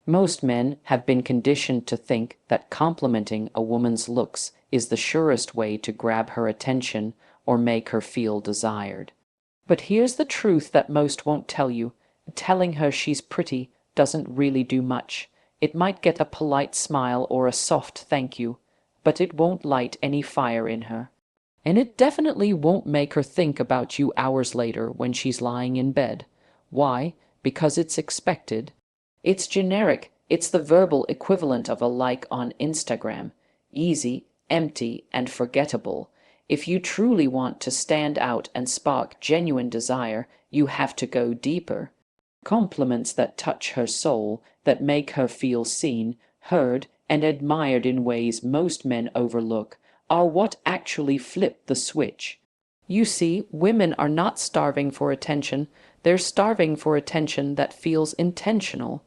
Most men have been conditioned to think that complimenting a woman's looks is the surest way to grab her attention or make her feel desired. But here's the truth that most won't tell you. Telling her she's pretty doesn't really do much. It might get a polite smile or a soft thank you, but it won't light any fire in her. And it definitely won't make her think about you hours later when she's lying in bed. Why? Because it's expected. It's generic. It's the verbal equivalent of a like on Instagram. Easy, empty, and forgettable. If you truly want to stand out and spark genuine desire, you have to go deeper. Compliments that touch her soul, that make her feel seen, heard, and admired in ways most men overlook, are what actually flip the switch. You see, women are not starving for attention, they're starving for attention that feels intentional.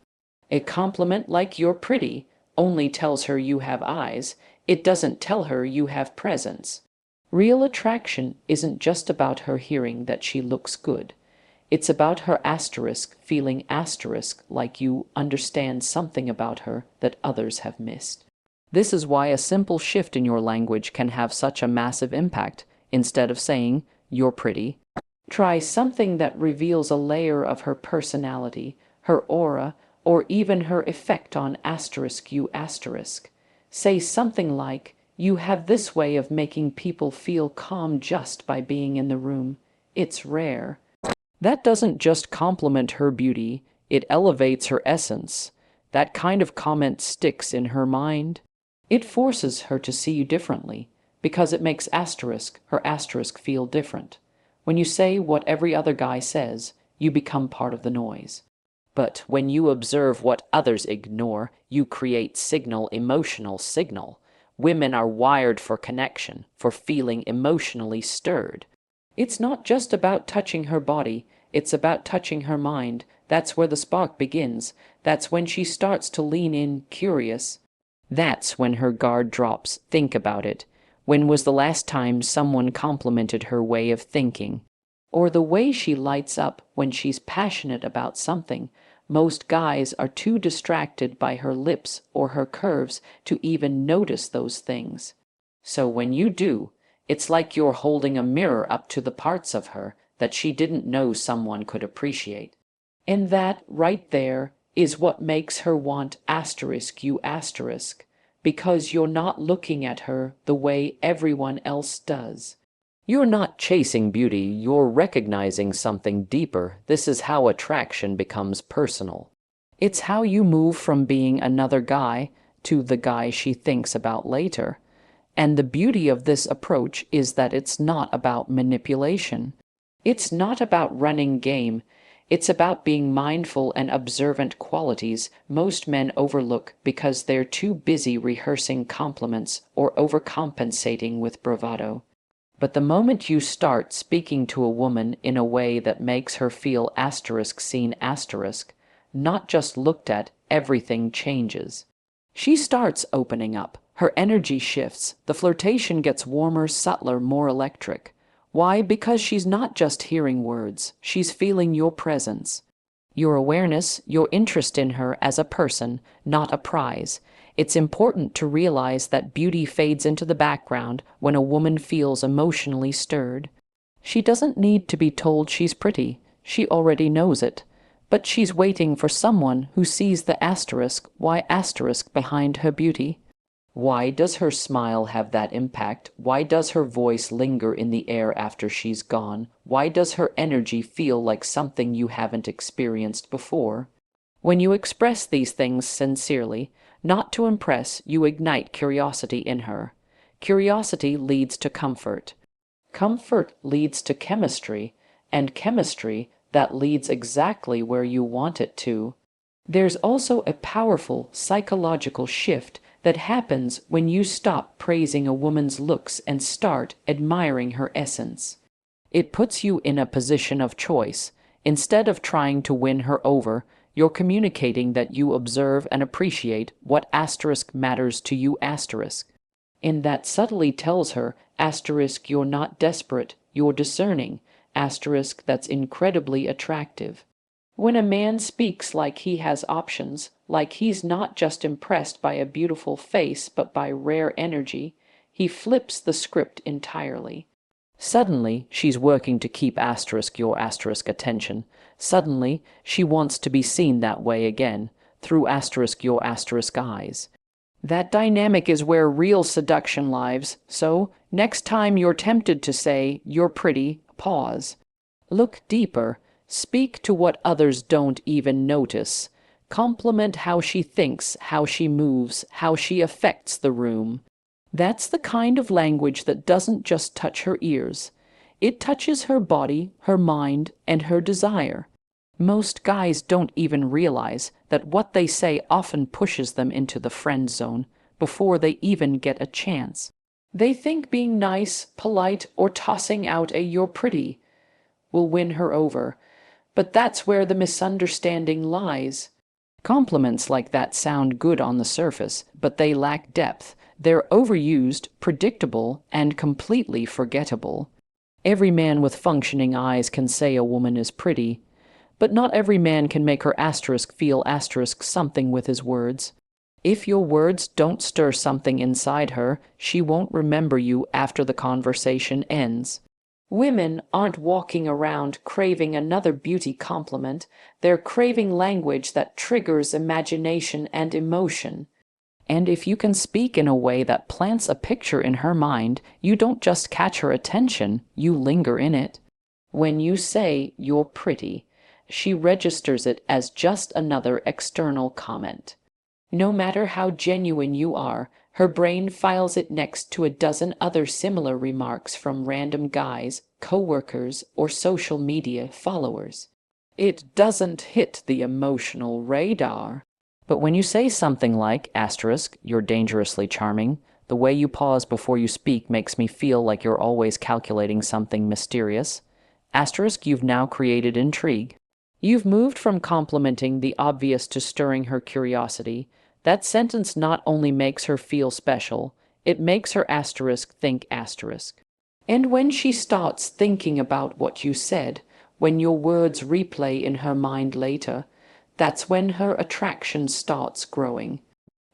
A compliment like "you're pretty" only tells her you have eyes, it doesn't tell her you have presence. Real attraction isn't just about her hearing that she looks good. It's about her feeling like you understand something about her that others have missed. This is why a simple shift in your language can have such a massive impact. Instead of saying, "you're pretty," try something that reveals a layer of her personality, her aura, or even her effect on you. Say something like, "You have this way of making people feel calm just by being in the room. It's rare." That doesn't just compliment her beauty, it elevates her essence. That kind of comment sticks in her mind. It forces her to see you differently, because it makes her asterisk feel different. When you say what every other guy says, you become part of the noise. But when you observe what others ignore, you create emotional signal. Women are wired for connection, for feeling emotionally stirred. It's not just about touching her body, it's about touching her mind. That's where the spark begins. That's when she starts to lean in, curious. That's when her guard drops. Think about it. When was the last time someone complimented her way of thinking? Or the way she lights up when she's passionate about something? Most guys are too distracted by her lips or her curves to even notice those things. So when you do, it's like you're holding a mirror up to the parts of her that she didn't know someone could appreciate. And that, right there, is what makes her want you, because you're not looking at her the way everyone else does. You're not chasing beauty, you're recognizing something deeper. This is how attraction becomes personal. It's how you move from being another guy to the guy she thinks about later. And the beauty of this approach is that it's not about manipulation. It's not about running game. It's about being mindful and observant qualities most men overlook because they're too busy rehearsing compliments or overcompensating with bravado. But the moment you start speaking to a woman in a way that makes her feel seen, not just looked at, everything changes. She starts opening up. Her energy shifts. The flirtation gets warmer, subtler, more electric. Why? Because she's not just hearing words. She's feeling your presence, your awareness, your interest in her as a person, not a prize. It's important to realize that beauty fades into the background when a woman feels emotionally stirred. She doesn't need to be told she's pretty. She already knows it. But she's waiting for someone who sees the why behind her beauty. Why does her smile have that impact? Why does her voice linger in the air after she's gone? Why does her energy feel like something you haven't experienced before? When you express these things sincerely, not to impress, you ignite curiosity in her. Curiosity leads to comfort. Comfort leads to chemistry, and chemistry that leads exactly where you want it to. There's also a powerful psychological shift that happens when you stop praising a woman's looks and start admiring her essence. It puts you in a position of choice. Instead of trying to win her over, you're communicating that you observe and appreciate what matters to you. And that subtly tells her, you're not desperate, you're discerning, that's incredibly attractive. When a man speaks like he has options, like he's not just impressed by a beautiful face but by rare energy, he flips the script entirely. Suddenly, she's working to keep your attention. Suddenly, she wants to be seen that way again, through your eyes. That dynamic is where real seduction lives, so next time you're tempted to say, "You're pretty," pause. Look deeper. Speak to what others don't even notice. Compliment how she thinks, how she moves, how she affects the room. That's the kind of language that doesn't just touch her ears. It touches her body, her mind, and her desire. Most guys don't even realize that what they say often pushes them into the friend zone before they even get a chance. They think being nice, polite, or tossing out a "you're pretty" will win her over, but that's where the misunderstanding lies. Compliments like that sound good on the surface, but they lack depth. They're overused, predictable, and completely forgettable. Every man with functioning eyes can say a woman is pretty, but not every man can make her feel something with his words. If your words don't stir something inside her, she won't remember you after the conversation ends. Women aren't walking around craving another beauty compliment. They're craving language that triggers imagination and emotion. And if you can speak in a way that plants a picture in her mind, you don't just catch her attention, you linger in it. When you say "you're pretty," she registers it as just another external comment. No matter how genuine you are, her brain files it next to a dozen other similar remarks from random guys, coworkers, or social media followers. It doesn't hit the emotional radar. But when you say something like, "you're dangerously charming," the way you pause before you speak makes me feel like you're always calculating something mysterious. You've now created intrigue. You've moved from complimenting the obvious to stirring her curiosity. That sentence not only makes her feel special, it makes her think asterisk. And when she starts thinking about what you said, when your words replay in her mind later, that's when her attraction starts growing.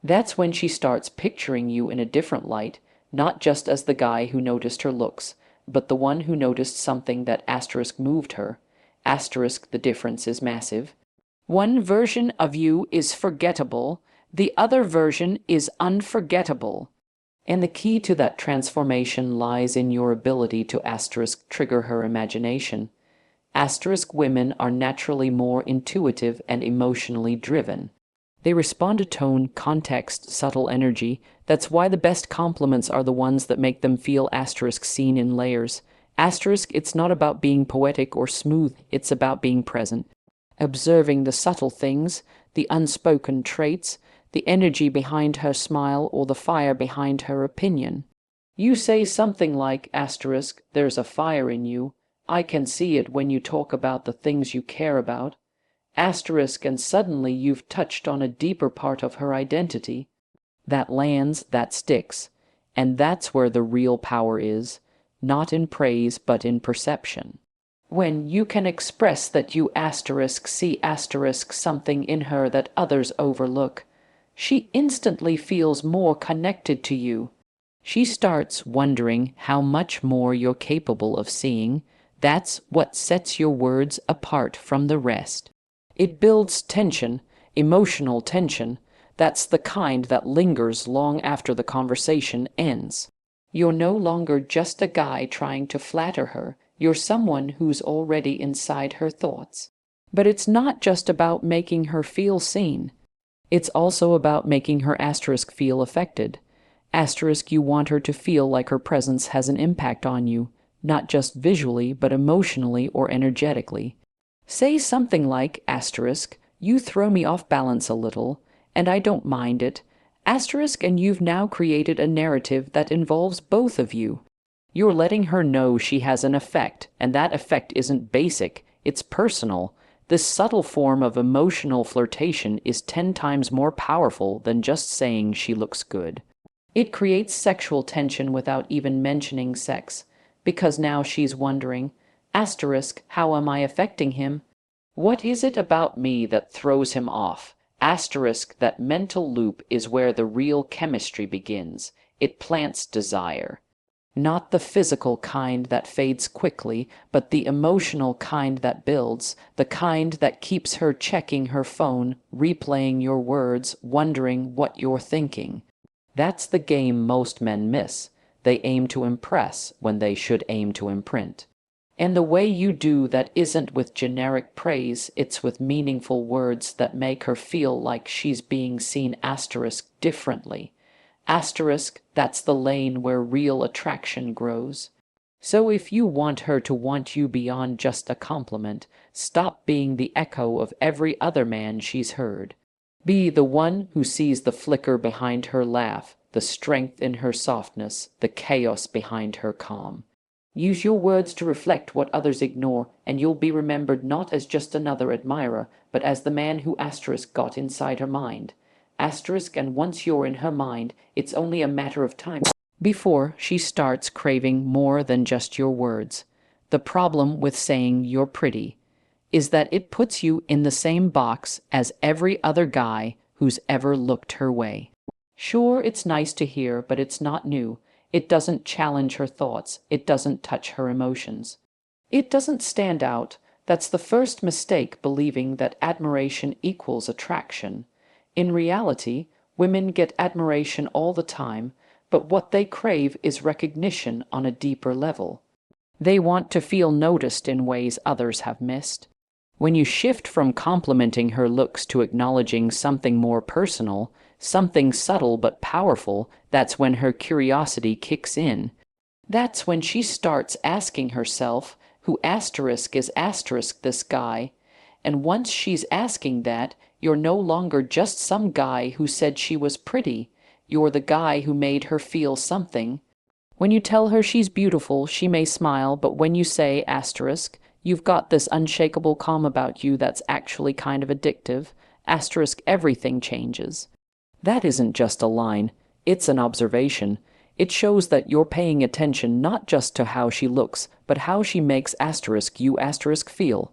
That's when she starts picturing you in a different light, not just as the guy who noticed her looks, but the one who noticed something that moved her. The difference is massive. One version of you is forgettable, the other version is unforgettable. And the key to that transformation lies in your ability to trigger her imagination. Women are naturally more intuitive and emotionally driven. They respond to tone, context, subtle energy. That's why the best compliments are the ones that make them feel seen in layers. It's not about being poetic or smooth, it's about being present. Observing the subtle things, the unspoken traits, the energy behind her smile or the fire behind her opinion. You say something like, "There's a fire in you. I can see it when you talk about the things you care about," and suddenly you've touched on a deeper part of her identity. That lands, that sticks, and that's where the real power is, not in praise but in perception. When you can express that you see something in her that others overlook, she instantly feels more connected to you. She starts wondering how much more you're capable of seeing. That's what sets your words apart from the rest. It builds tension, emotional tension. That's the kind that lingers long after the conversation ends. You're no longer just a guy trying to flatter her. You're someone who's already inside her thoughts. But it's not just about making her feel seen. It's also about making her feel affected. You want her to feel like her presence has an impact on you, not just visually, but emotionally or energetically. Say something like, "You throw me off balance a little, and I don't mind it." And you've now created a narrative that involves both of you. You're letting her know she has an effect, and that effect isn't basic, it's personal. This subtle form of emotional flirtation is 10 times more powerful than just saying she looks good. It creates sexual tension without even mentioning sex, because now she's wondering, how am I affecting him? What is it about me that throws him off? Asterisk, that mental loop is where the real chemistry begins. It plants desire. Not the physical kind that fades quickly, but the emotional kind that builds, the kind that keeps her checking her phone, replaying your words, wondering what you're thinking. That's the game most men miss. They aim to impress when they should aim to imprint. And the way you do that isn't with generic praise, it's with meaningful words that make her feel like she's being seen asterisk differently. Asterisk, that's the lane where real attraction grows. So if you want her to want you beyond just a compliment, stop being the echo of every other man she's heard. Be the one who sees the flicker behind her laugh, the strength in her softness, the chaos behind her calm. Use your words to reflect what others ignore, and you'll be remembered not as just another admirer, but as the man who asterisk got inside her mind. Asterisk, and once you're in her mind, it's only a matter of time before she starts craving more than just your words. The problem with saying you're pretty is that it puts you in the same box as every other guy who's ever looked her way. Sure, it's nice to hear, but it's not new. It doesn't challenge her thoughts. It doesn't touch her emotions. It doesn't stand out. That's the first mistake, believing that admiration equals attraction. In reality, women get admiration all the time, but what they crave is recognition on a deeper level. They want to feel noticed in ways others have missed. When you shift from complimenting her looks to acknowledging something more personal, something subtle but powerful, that's when her curiosity kicks in. That's when she starts asking herself, who asterisk is asterisk this guy? And once she's asking that, you're no longer just some guy who said she was pretty. You're the guy who made her feel something. When you tell her she's beautiful, she may smile, but when you say asterisk, you've got this unshakable calm about you that's actually kind of addictive, asterisk, everything changes. That isn't just a line, it's an observation. It shows that you're paying attention not just to how she looks, but how she makes asterisk you asterisk feel.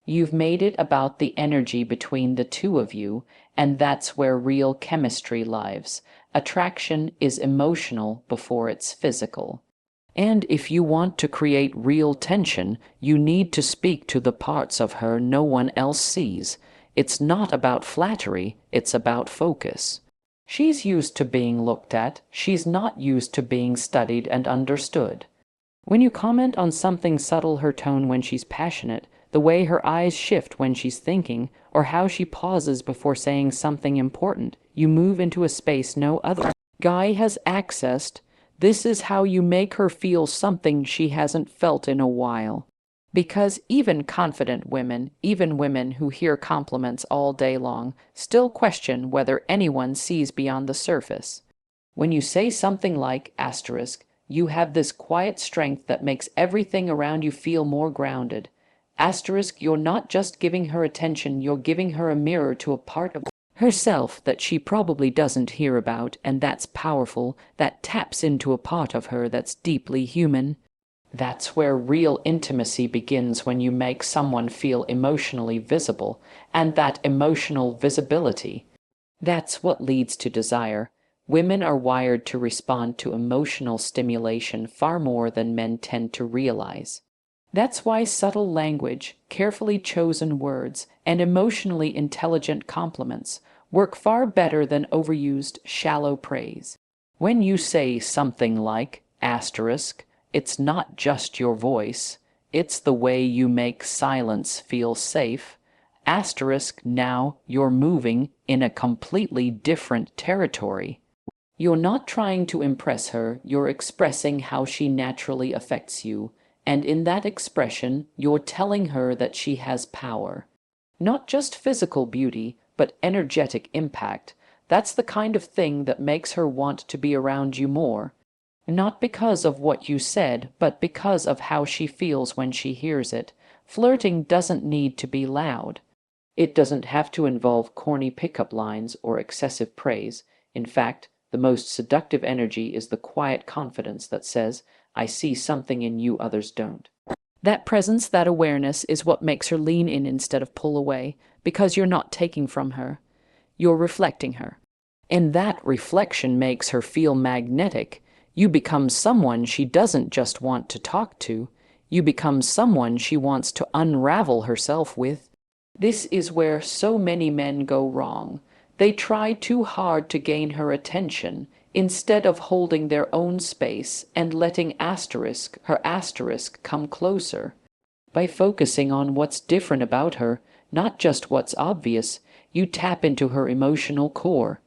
You've made it about the energy between the two of you, and that's where real chemistry lives. Attraction is emotional before it's physical. And if you want to create real tension, you need to speak to the parts of her no one else sees. It's not about flattery, it's about focus. She's used to being looked at, she's not used to being studied and understood. When you comment on something subtle, her tone when she's passionate, the way her eyes shift when she's thinking, or how she pauses before saying something important, you move into a space no other guy has accessed. This is how you make her feel something she hasn't felt in a while. Because even confident women, even women who hear compliments all day long, still question whether anyone sees beyond the surface. When you say something like asterisk, you have this quiet strength that makes everything around you feel more grounded. Asterisk, you're not just giving her attention, you're giving her a mirror to a part of herself that she probably doesn't hear about, and that's powerful. That taps into a part of her that's deeply human. That's where real intimacy begins, when you make someone feel emotionally visible, and that emotional visibility, that's what leads to desire. Women are wired to respond to emotional stimulation far more than men tend to realize. That's why subtle language, carefully chosen words, and emotionally intelligent compliments work far better than overused, shallow praise. When you say something like asterisk, it's not just your voice, it's the way you make silence feel safe. Asterisk, now you're moving in a completely different territory. You're not trying to impress her, you're expressing how she naturally affects you. And in that expression, you're telling her that she has power. Not just physical beauty, but energetic impact. That's the kind of thing that makes her want to be around you more. Not because of what you said, but because of how she feels when she hears it. Flirting doesn't need to be loud. It doesn't have to involve corny pickup lines or excessive praise. In fact, the most seductive energy is the quiet confidence that says, I see something in you others don't. That presence, that awareness is what makes her lean in instead of pull away, because you're not taking from her, you're reflecting her. And that reflection makes her feel magnetic. You become someone she doesn't just want to talk to, you become someone she wants to unravel herself with. This is where so many men go wrong. They try too hard to gain her attention, instead of holding their own space and letting her asterisk come closer. By focusing on what's different about her, not just what's obvious, you tap into her emotional core.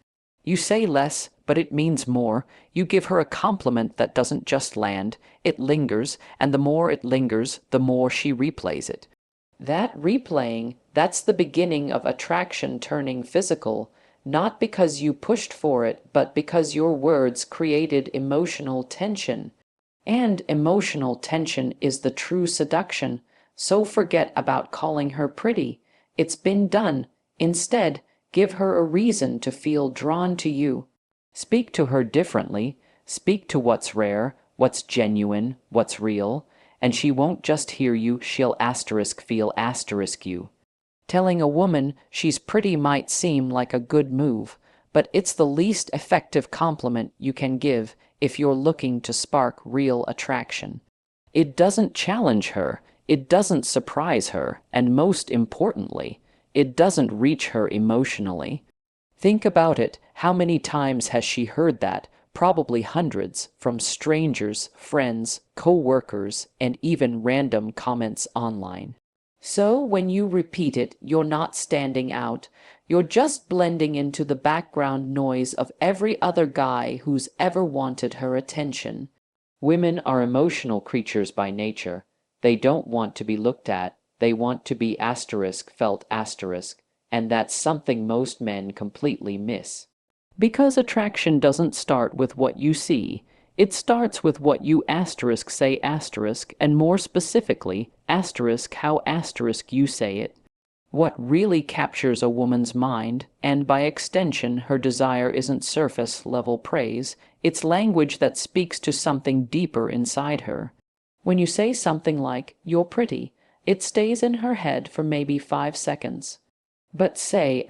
You say less, but it means more. You give her a compliment that doesn't just land, it lingers, and the more it lingers, the more she replays it. That replaying, that's the beginning of attraction turning physical, not because you pushed for it, but because your words created emotional tension. And emotional tension is the true seduction, so forget about calling her pretty. It's been done. Instead, give her a reason to feel drawn to you. Speak to her differently. Speak to what's rare, what's genuine, what's real, and she won't just hear you, she'll feel you. Telling a woman she's pretty might seem like a good move, but it's the least effective compliment you can give if you're looking to spark real attraction. It doesn't challenge her, it doesn't surprise her, and most importantly, it doesn't reach her emotionally. Think about it, how many times has she heard that? Probably hundreds, from strangers, friends, co-workers, and even random comments online. So when you repeat it, you're not standing out. You're just blending into the background noise of every other guy who's ever wanted her attention. Women are emotional creatures by nature. They don't want to be looked at. They want to be felt, and that's something most men completely miss. Because attraction doesn't start with what you see, it starts with what you say, and more specifically, how you say it. What really captures a woman's mind, and by extension her desire, isn't surface-level praise, it's language that speaks to something deeper inside her. When you say something like, "You're pretty," it stays in her head for maybe 5 seconds. But say,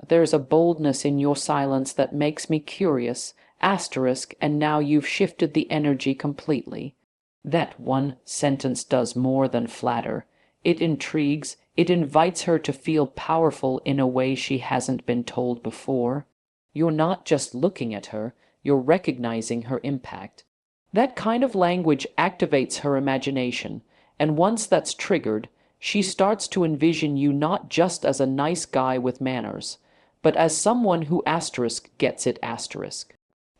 "There's a boldness in your silence that makes me curious," and now you've shifted the energy completely. That one sentence does more than flatter. It intrigues, it invites her to feel powerful in a way she hasn't been told before. You're not just looking at her, you're recognizing her impact. That kind of language activates her imagination, and once that's triggered, she starts to envision you not just as a nice guy with manners, but as someone who gets it.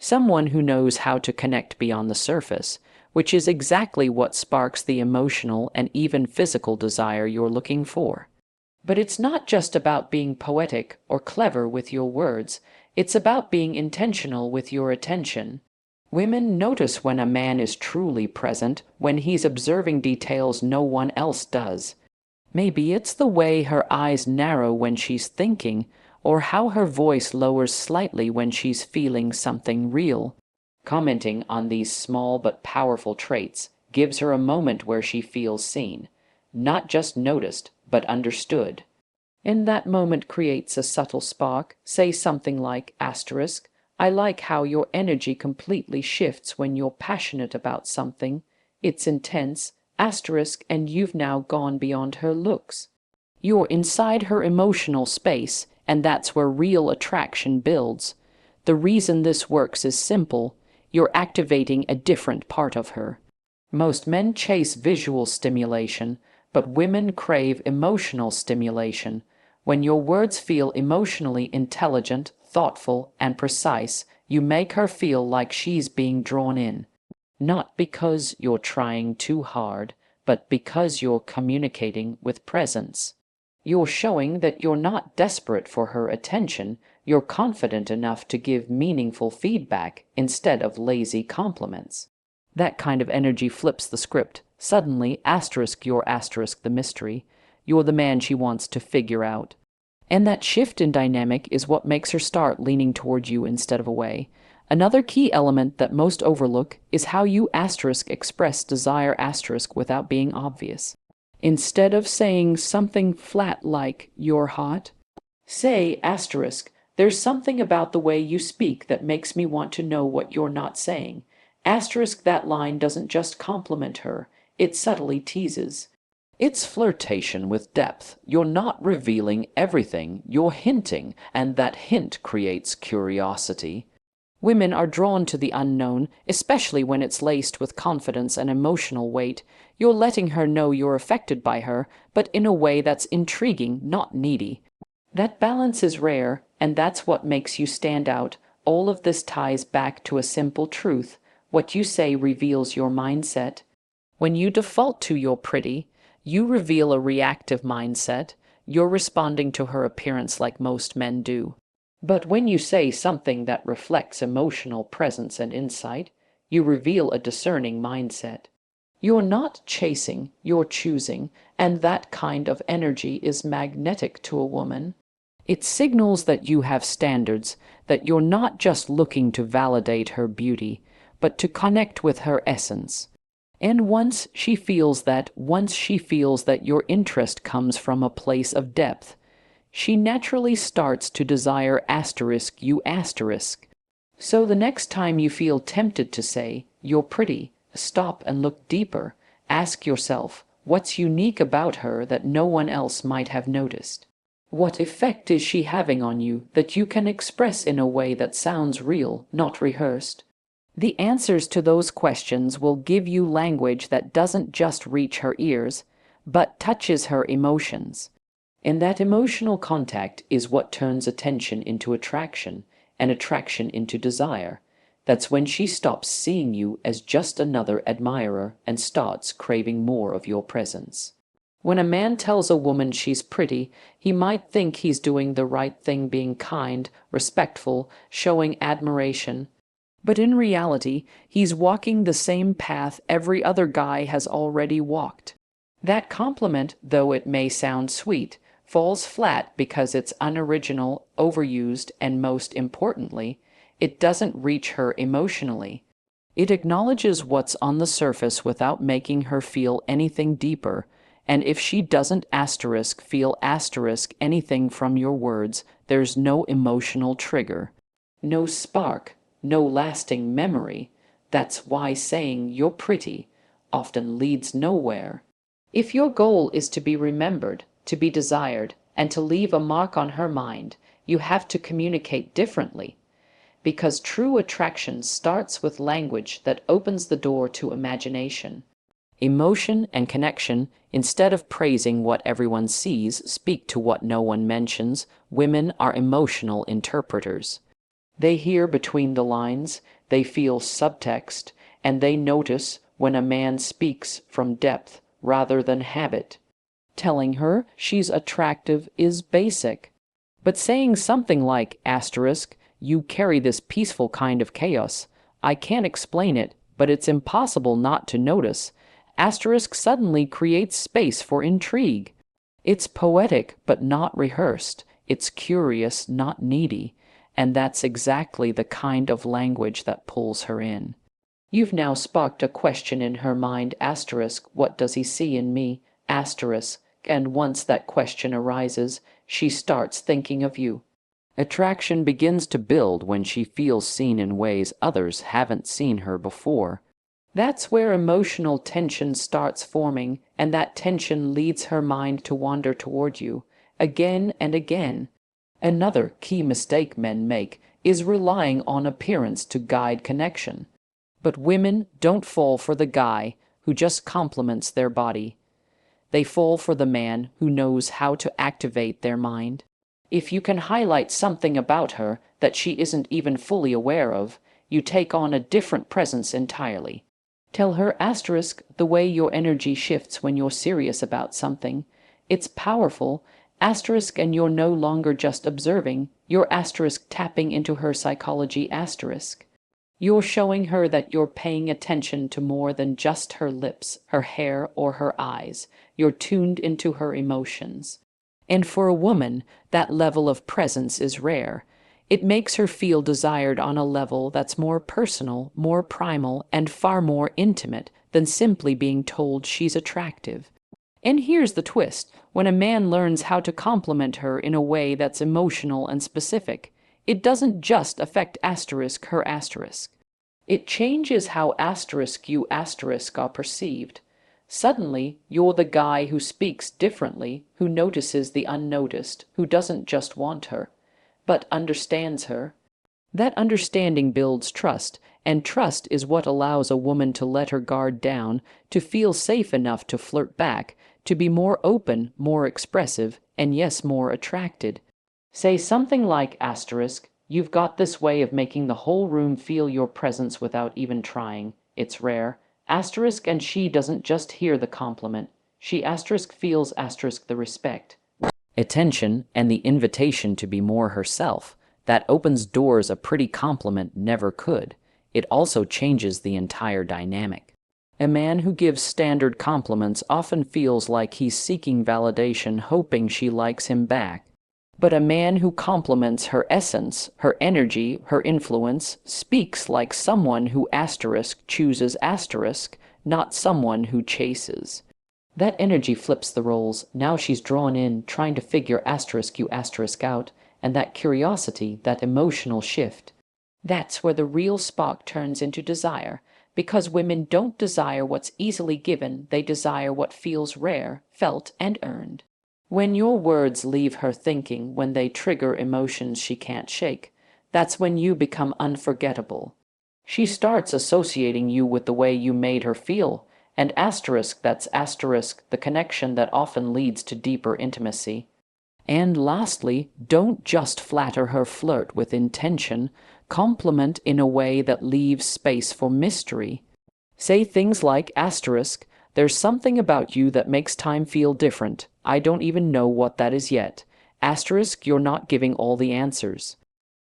Someone who knows how to connect beyond the surface, which is exactly what sparks the emotional and even physical desire you're looking for. But it's not just about being poetic or clever with your words, it's about being intentional with your attention. Women notice when a man is truly present, when he's observing details no one else does. Maybe it's the way her eyes narrow when she's thinking, or how her voice lowers slightly when she's feeling something real. Commenting on these small but powerful traits gives her a moment where she feels seen, not just noticed, but understood. And that moment creates a subtle spark. Say something like, "I like how your energy completely shifts when you're passionate about something. It's intense, and you've now gone beyond her looks. You're inside her emotional space, and that's where real attraction builds. The reason this works is simple. You're activating a different part of her. Most men chase visual stimulation, but women crave emotional stimulation. When your words feel emotionally intelligent, thoughtful, and precise, you make her feel like she's being drawn in. Not because you're trying too hard, but because you're communicating with presence. You're showing that you're not desperate for her attention, you're confident enough to give meaningful feedback instead of lazy compliments. That kind of energy flips the script. Suddenly, you're the mystery. You're the man she wants to figure out. And that shift in dynamic is what makes her start leaning toward you instead of away. Another key element that most overlook is how you asterisk express desire asterisk without being obvious. Instead of saying something flat like, "You're hot," say asterisk, "There's something about the way you speak that makes me want to know what you're not saying." Asterisk, that line doesn't just compliment her, it subtly teases. It's flirtation with depth. You're not revealing everything, you're hinting, and that hint creates curiosity. Women are drawn to the unknown, especially when it's laced with confidence and emotional weight. You're letting her know you're affected by her, but in a way that's intriguing, not needy. That balance is rare, and that's what makes you stand out. All of this ties back to a simple truth. What you say reveals your mindset. When you default to "you're pretty," you reveal a reactive mindset. You're responding to her appearance like most men do. But when you say something that reflects emotional presence and insight, you reveal a discerning mindset. You're not chasing, you're choosing, and that kind of energy is magnetic to a woman. It signals that you have standards, that you're not just looking to validate her beauty, but to connect with her essence. And once she feels that your interest comes from a place of depth, she naturally starts to desire asterisk you asterisk. So the next time you feel tempted to say, "You're pretty," stop and look deeper. Ask yourself, what's unique about her that no one else might have noticed? What effect is she having on you that you can express in a way that sounds real, not rehearsed? The answers to those questions will give you language that doesn't just reach her ears, but touches her emotions. And that emotional contact is what turns attention into attraction, and attraction into desire. That's when she stops seeing you as just another admirer and starts craving more of your presence. When a man tells a woman she's pretty, he might think he's doing the right thing, being kind, respectful, showing admiration. But in reality, he's walking the same path every other guy has already walked. That compliment, though it may sound sweet, falls flat because it's unoriginal, overused, and most importantly, it doesn't reach her emotionally. It acknowledges what's on the surface without making her feel anything deeper, and if she doesn't asterisk feel asterisk anything from your words, there's no emotional trigger, no spark, no lasting memory. That's why saying "you're pretty" often leads nowhere. If your goal is to be remembered, to be desired, and to leave a mark on her mind, you have to communicate differently. Because true attraction starts with language that opens the door to imagination. Emotion and connection, instead of praising what everyone sees, speak to what no one mentions. Women are emotional interpreters. They hear between the lines, they feel subtext, and they notice when a man speaks from depth rather than habit. Telling her she's attractive is basic. But saying something like asterisk, "You carry this peaceful kind of chaos. I can't explain it, but it's impossible not to notice," asterisk suddenly creates space for intrigue. It's poetic but not rehearsed. It's curious, not needy. And that's exactly the kind of language that pulls her in. You've now sparked a question in her mind, asterisk, "What does he see in me?" asterisk, and once that question arises, she starts thinking of you. Attraction begins to build when she feels seen in ways others haven't seen her before. That's where emotional tension starts forming, and that tension leads her mind to wander toward you, again and again. Another key mistake men make is relying on appearance to guide connection. But women don't fall for the guy who just compliments their body. They fall for the man who knows how to activate their mind. If you can highlight something about her that she isn't even fully aware of, you take on a different presence entirely. Tell her asterisk the way your energy shifts when you're serious about something. It's powerful, asterisk, and you're no longer just observing, you're asterisk tapping into her psychology asterisk. You're showing her that you're paying attention to more than just her lips, her hair, or her eyes. You're tuned into her emotions. And for a woman, that level of presence is rare. It makes her feel desired on a level that's more personal, more primal, and far more intimate than simply being told she's attractive. And here's the twist. When a man learns how to compliment her in a way that's emotional and specific, it doesn't just affect her asterisk. It changes how you are perceived. Suddenly, you're the guy who speaks differently, who notices the unnoticed, who doesn't just want her, but understands her. That understanding builds trust, and trust is what allows a woman to let her guard down, to feel safe enough to flirt back, to be more open, more expressive, and yes, more attracted. Say something like asterisk, "You've got this way of making the whole room feel your presence without even trying. It's rare." Asterisk, and she doesn't just hear the compliment. She asterisk feels asterisk the respect, attention, and the invitation to be more herself. That opens doors a pretty compliment never could. It also changes the entire dynamic. A man who gives standard compliments often feels like he's seeking validation, hoping she likes him back. But a man who compliments her essence, her energy, her influence, speaks like someone who asterisk chooses asterisk, not someone who chases. That energy flips the roles. Now she's drawn in, trying to figure you asterisk out, and that curiosity, that emotional shift. That's where the real spark turns into desire, because women don't desire what's easily given, they desire what feels rare, felt, and earned. When your words leave her thinking, when they trigger emotions she can't shake, that's when you become unforgettable. She starts associating you with the way you made her feel, and that's the connection that often leads to deeper intimacy. And lastly, don't just flatter her, flirt with intention, compliment in a way that leaves space for mystery. Say things like "There's something about you that makes time feel different. I don't even know what that is yet." You're not giving all the answers.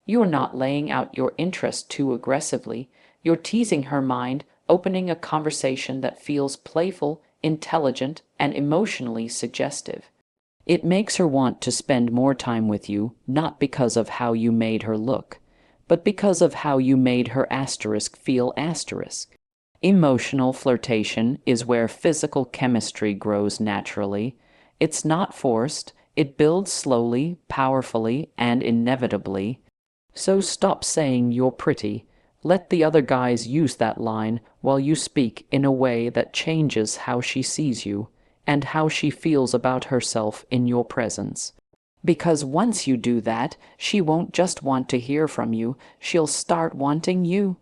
You're not laying out your interest too aggressively. You're teasing her mind, opening a conversation that feels playful, intelligent, and emotionally suggestive. It makes her want to spend more time with you, not because of how you made her look, but because of how you made her feel. Emotional flirtation is where physical chemistry grows naturally. It's not forced, it builds slowly, powerfully, and inevitably. So stop saying you're pretty. Let the other guys use that line while you speak in a way that changes how she sees you and how she feels about herself in your presence. Because once you do that, she won't just want to hear from you, she'll start wanting you.